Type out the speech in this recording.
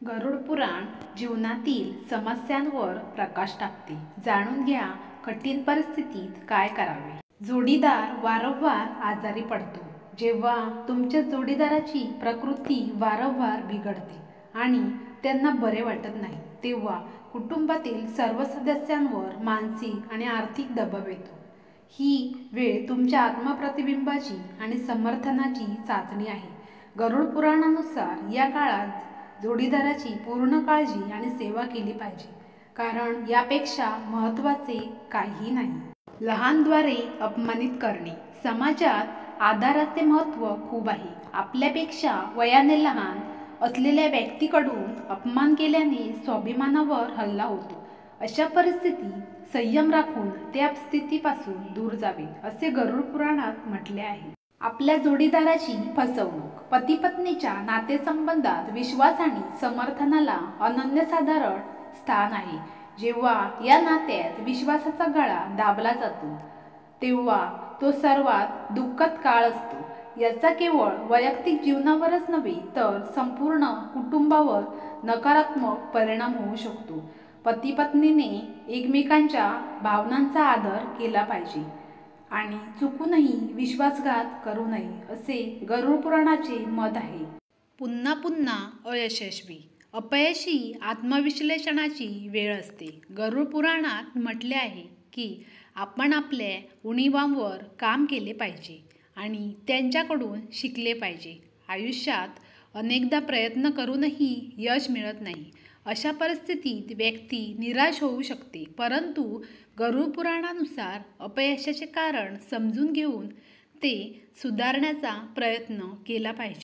गरुड पुराण जीवनातील समस्यांवर प्रकाश टाकते. जाणून घ्या कठीण परिस्थितीत काय करावे. जोडीदार वारंवार आजारी पडतो. जेव्हा तुमच्या जोडीदाराची प्रकृती वारंवार बिघडते आणि त्यांना बरे वाटत नाही, तेव्हा कुटुंबातील सर्व सदस्यांवर मानसिक आणि आर्थिक दबाव येतो. ही वेळ तुमच्या आत्मप्रतिबिंबाची आणि समर्थनाची चाचणी आहे. गरुड पुराणानुसार या काळात जोडीदाराची पूर्ण काळजी आणि सेवा केली पाहिजे, कारण यापेक्षा महत्त्वाचे काहीही नाही. लहानद्वारे अपमानित करणे. समाजात आदराचे महत्त्व खूप आहे. आपल्यापेक्षा वयाने लहान असलेल्या व्यक्तीकडून अपमान केल्याने स्वाभिमानावर हल्ला होतो. अशा परिस्थितीत संयम राखून त्या स्थितीपासून दूर जावे, असे गरुड पुराणात म्हटले आहे. आपल्या जोडीदाराची फसवणूक. पती-पत्नीच्या नातेसंबंधात विश्वास आणि समर्थनाला अनन्यसाधारण स्थान आहे. जेव्हा या नात्यात विश्वासाचा गळा दाबला जातो, तेव्हा तो सर्वात दुःखद काळ असतो. याचा केवळ वैयक्तिक जीवनावरच नव्हे, तर संपूर्ण कुटुंबावर नकारात्मक परिणाम होऊ शकतो. पती-पत्नीने एकमेकांच्या भावनांचा आदर केला पाहिजे आणि चुकूनही विश्वासघात करू नये, असे गरुड पुराणाचे मत आहे. पुन्हा पुन्हा अयशस्वी. अपयशी आत्मविश्लेषणाची वेळ असते. गरुड पुराणात म्हटले आहे की आपण आपल्या उणीवांवर काम केले पाहिजे आणि त्यांच्याकडून शिकले पाहिजे. आयुष्यात अनेकदा प्रयत्न करूनही यश मिळत नाही. अशा परिस्थितीत व्यक्ती निराश होऊ शकते, परंतु गरुड पुराणानुसार अपयशाचे कारण समजून घेऊन ते सुधारण्याचा प्रयत्न केला पाहिजे.